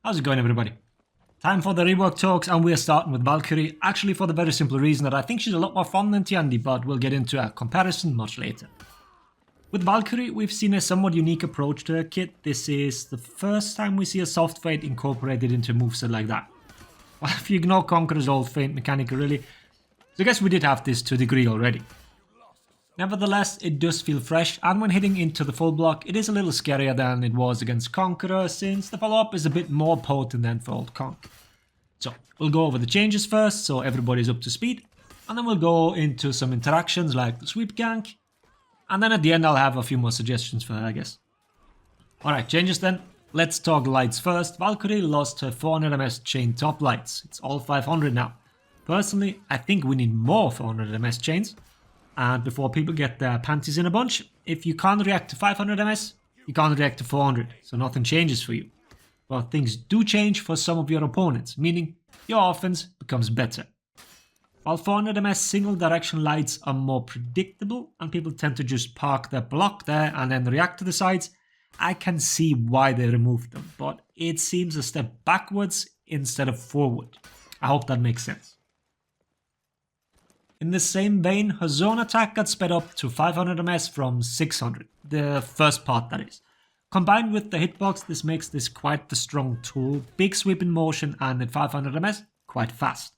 How's it going, everybody? Time for the rework talks, and we're starting with Valkyrie, actually for the very simple reason that I think she's a lot more fun than Tiandi, but we'll get into a comparison much later. With Valkyrie, we've seen a somewhat unique approach to her kit. This is the first time we see a soft feint incorporated into a moveset like that. Well, if you ignore Conqueror's old feint mechanic really, so I guess we did have this to a degree already. Nevertheless, it does feel fresh, and when hitting into the full block, it is a little scarier than it was against Conqueror, since the follow-up is a bit more potent than for old Conk. So, we'll go over the changes first, so everybody's up to speed, and then we'll go into some interactions like the sweep gank, and then at the end I'll have a few more suggestions for her, I guess. Alright, changes then. Let's talk lights first. Valkyrie lost her 400 ms chain top lights. It's all 500 now. Personally, I think we need more 400 ms chains. And before people get their panties in a bunch, if you can't react to 500 ms, you can't react to 400, so nothing changes for you. But things do change for some of your opponents, meaning your offense becomes better. While 400 ms single direction lights are more predictable and people tend to just park their block there and then react to the sides, I can see why they removed them, but it seems a step backwards instead of forward. I hope that makes sense. In the same vein, her zone attack got sped up to 500 ms from 600, the first part that is. Combined with the hitbox, this makes this quite the strong tool, big sweep in motion and at 500 ms, quite fast.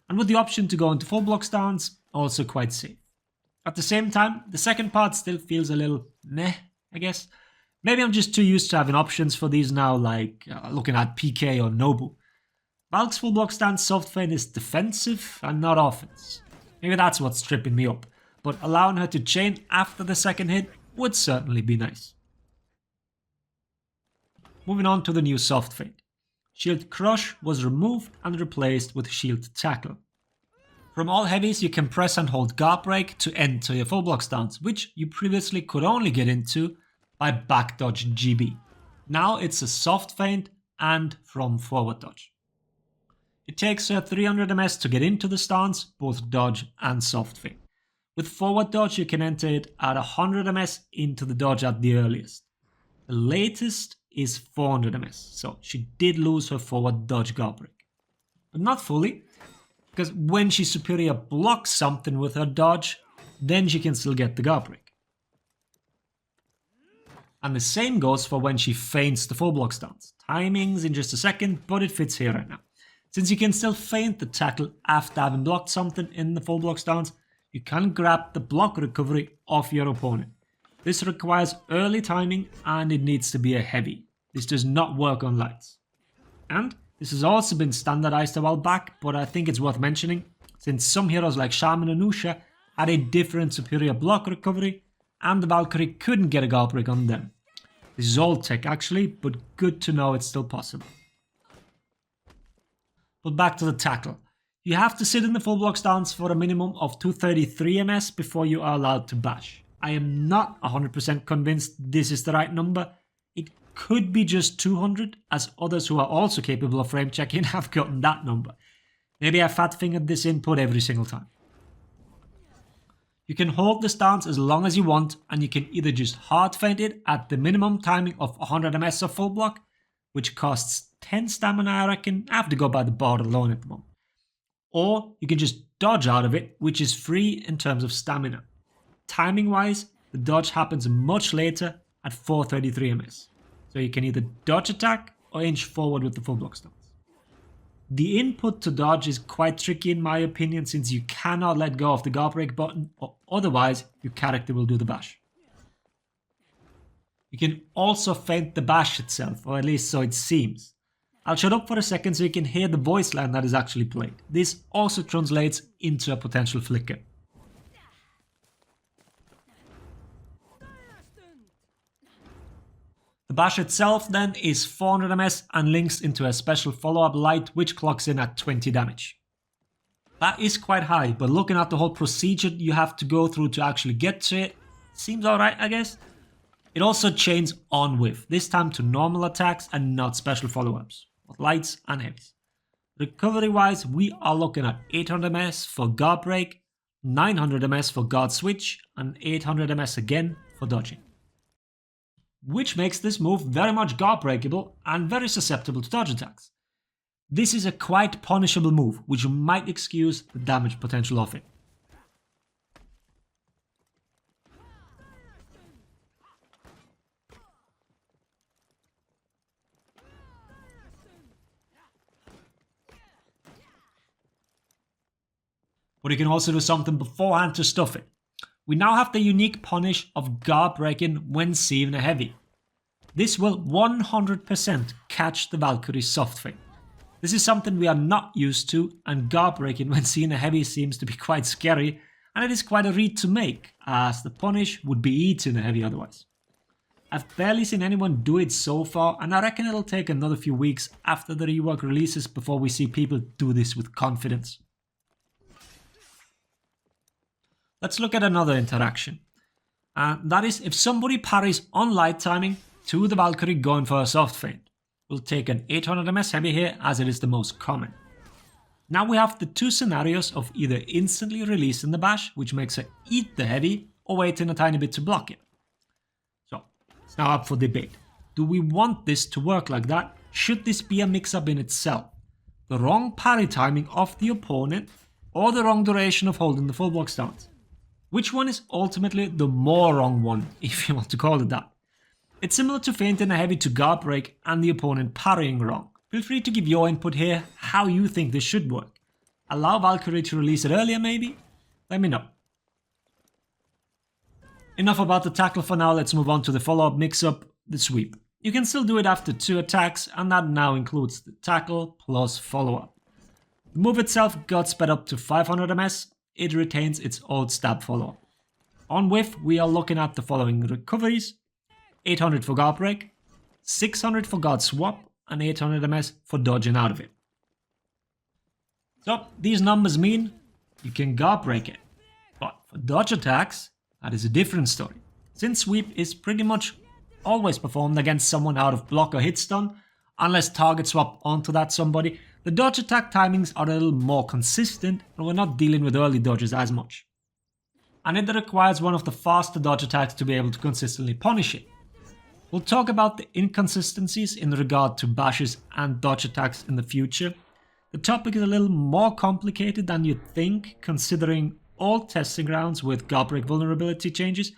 And with the option to go into full block stance, also quite safe. At the same time, the second part still feels a little meh, I guess. Maybe I'm just too used to having options for these now, like looking at PK or Nobu. Valk's full block stance soft feint is defensive and not offense. Maybe that's what's tripping me up, but allowing her to chain after the second hit would certainly be nice. Moving on to the new soft feint. Shield Crush was removed and replaced with Shield Tackle. From all heavies you can press and hold guard break to enter your full block stance, which you previously could only get into by back dodge GB. Now it's a soft feint and from forward dodge. It takes her 300 ms to get into the stance, both dodge and soft feint. With forward dodge you can enter it at 100 ms into the dodge at the earliest. The latest is 400 ms, so she did lose her forward dodge guard break. But not fully, because when she superior blocks something with her dodge, then she can still get the guard break. And the same goes for when she feints the full block stance. Timing's in just a second, but it fits here right now. Since you can still feint the tackle after having blocked something in the full block stance, you can grab the block recovery off your opponent. This requires early timing and it needs to be a heavy. This does not work on lights. And this has also been standardized a while back, but I think it's worth mentioning, since some heroes like Shaman and Usha had a different superior block recovery and the Valkyrie couldn't get a guard break on them. This is old tech actually, but good to know it's still possible. But back to the tackle. You have to sit in the full block stance for a minimum of 233 ms before you are allowed to bash. I am not 100% convinced this is the right number. It could be just 200, as others who are also capable of frame checking have gotten that number. Maybe I fat fingered this input every single time. You can hold the stance as long as you want, and you can either just hard feint it at the minimum timing of 100 ms of full block, which costs 10 stamina, I reckon. I have to go by the board alone at the moment. Or you can just dodge out of it, which is free in terms of stamina. Timing wise, the dodge happens much later at 433 ms. So you can either dodge attack or inch forward with the full block stance. The input to dodge is quite tricky in my opinion, since you cannot let go of the guard break button or otherwise your character will do the bash. You can also feint the bash itself, or at least so it seems. I'll shut up for a second so you can hear the voice line that is actually played. This also translates into a potential flicker. The bash itself then is 400 ms and links into a special follow-up light which clocks in at 20 damage. That is quite high, but looking at the whole procedure you have to go through to actually get to it, seems alright I guess. It also chains on with, this time to normal attacks and not special follow-ups, with lights and heavies. Recovery wise, we are looking at 800 ms for guard break, 900 ms for guard switch, and 800 ms again for dodging. which makes this move very much guard breakable and very susceptible to dodge attacks. This is a quite punishable move, which might excuse the damage potential of it. But you can also do something beforehand to stuff it. We now have the unique punish of guard breaking when seeing a heavy. This will 100% catch the Valkyrie's soft fade. This is something we are not used to, and guard breaking when seeing a heavy seems to be quite scary, and it is quite a read to make, as the punish would be eating a heavy otherwise. I've barely seen anyone do it so far, and I reckon it'll take another few weeks after the rework releases before we see people do this with confidence. Let's look at another interaction. That is, if somebody parries on light timing to the Valkyrie going for a soft fade. We'll take an 800 MS heavy here as it is the most common. Now we have the two scenarios of either instantly releasing the bash, which makes her eat the heavy, or waiting a tiny bit to block it. So, it's now up for debate. Do we want this to work like that? Should this be a mix-up in itself? The wrong parry timing of the opponent, or the wrong duration of holding the full block stance? Which one is ultimately the more wrong one, if you want to call it that? It's similar to feinting a heavy to guard break and the opponent parrying wrong. Feel free to give your input here, how you think this should work. Allow Valkyrie to release it earlier maybe? Let me know. Enough about the tackle for now, let's move on to the follow-up mix-up, the sweep. You can still do it after 2 attacks, and that now includes the tackle plus follow-up. The move itself got sped up to 500 MS, it retains its old stab follow-up. On whiff, we are looking at the following recoveries: 800 for guard break, 600 for guard swap, and 800 MS for dodging out of it. So these numbers mean you can guard break it, but for dodge attacks, that is a different story. Since sweep is pretty much always performed against someone out of block or hit stun, unless target swap onto that somebody, the dodge attack timings are a little more consistent, and we're not dealing with early dodges as much. And it requires one of the faster dodge attacks to be able to consistently punish it. We'll talk about the inconsistencies in regard to bashes and dodge attacks in the future. The topic is a little more complicated than you'd think, considering all testing grounds with guard break vulnerability changes,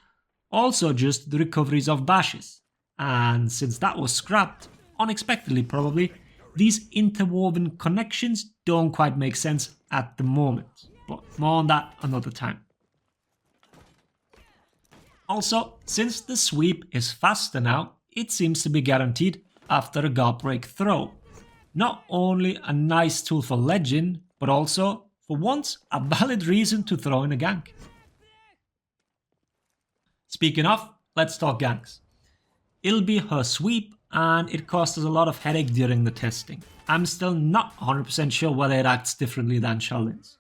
also just the recoveries of bashes. And since that was scrapped, unexpectedly probably, these interwoven connections don't quite make sense at the moment. But more on that another time. Also, since the sweep is faster now, it seems to be guaranteed after a guard break throw. Not only a nice tool for ledging, but also, for once, a valid reason to throw in a gank. Speaking of, let's talk ganks. It'll be her sweep, and it caused us a lot of headache during the testing. I'm still not 100% sure whether it acts differently than Shaolin's.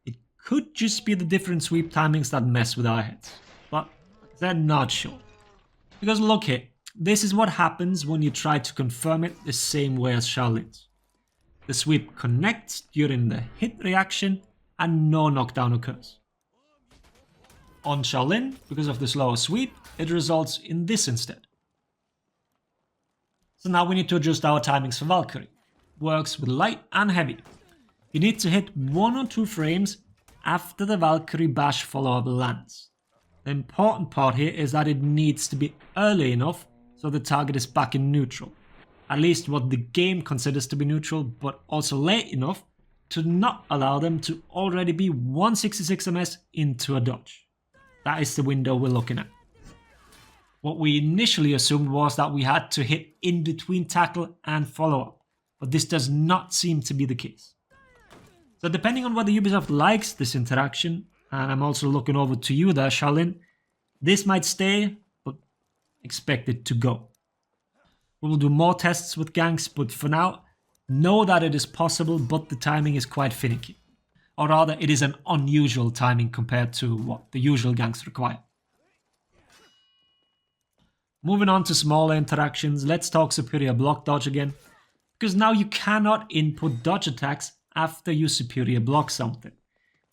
It could just be the different sweep timings that mess with our heads, but they're not sure. Because look here, this is what happens when you try to confirm it the same way as Shaolin's. The sweep connects during the hit reaction and no knockdown occurs. On Shaolin, because of the slower sweep, it results in this instead. So now we need to adjust our timings for Valkyrie. Works with light and heavy. You need to hit 1 or 2 frames after the Valkyrie bash follow-up lands. The important part here is that it needs to be early enough so the target is back in neutral. At least what the game considers to be neutral, but also late enough to not allow them to already be 166 MS into a dodge. That is the window we're looking at. What we initially assumed was that we had to hit in between tackle and follow-up, but this does not seem to be the case. So depending on whether Ubisoft likes this interaction, and I'm also looking over to you there, Shaolin, this might stay, but expect it to go. We will do more tests with ganks, but for now, know that it is possible, but the timing is quite finicky. Or rather, it is an unusual timing compared to what the usual ganks require. Moving on to smaller interactions, let's talk superior block dodge again, because now you cannot input dodge attacks after you superior block something.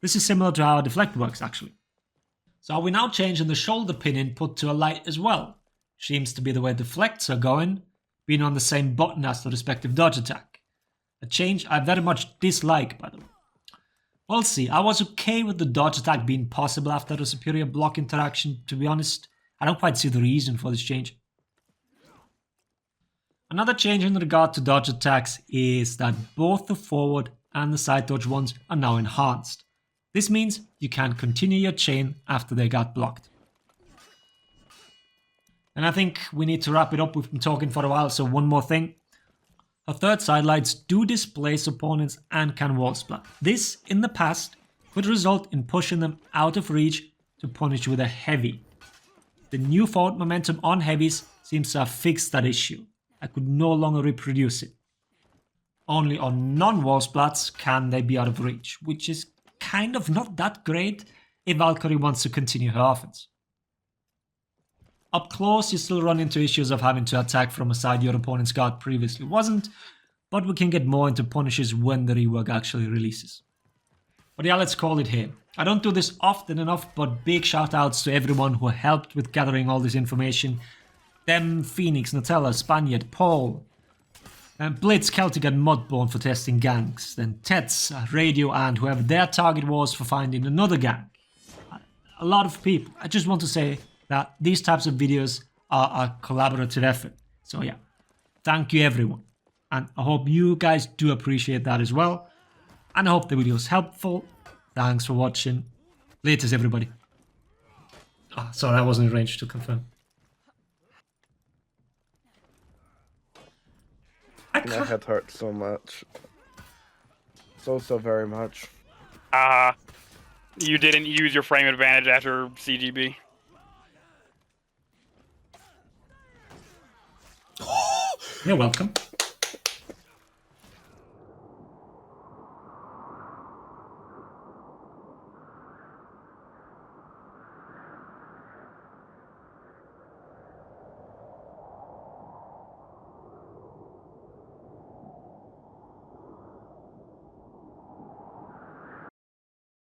This is similar to how deflect works actually. So are we now changing the shoulder pin input to a light as well? seems to be the way deflects are going, being on the same button as the respective dodge attack. A change I very much dislike, by the way. We'll see. I was okay with the dodge attack being possible after a superior block interaction, to be honest. I don't quite see the reason for this change. Another change in regard to dodge attacks is that both the forward and the side dodge ones are now enhanced. This means you can continue your chain after they got blocked. And I think we need to wrap it up. We've been talking for a while, so one more thing. Her third sidelights do displace opponents and can wall splat. This, in the past, would result in pushing them out of reach to punish with a heavy. The new forward momentum on heavies seems to have fixed that issue. I could no longer reproduce it. Only on non-wall splats can they be out of reach, which is kind of not that great if Valkyrie wants to continue her offense. Up close, you still run into issues of having to attack from a side your opponent's guard previously wasn't, but we can get more into punishes when the rework actually releases. But yeah, let's call it here. I don't do this often enough, but big shout outs to everyone who helped with gathering all this information. Them, Phoenix, Nutella, Spaniard, Paul, Blitz, Celtic and Mudbone for testing ganks, then Tets, Radio and whoever their target was for finding another gank. A lot of people. I just want to say that these types of videos are a collaborative effort. So yeah, thank you everyone. And I hope you guys do appreciate that as well. And I hope the video is helpful. Thanks for watching. Laters everybody. Oh, sorry, I wasn't in range to confirm. My head hurts so much. So very much. You didn't use your frame advantage after CGB. You're welcome.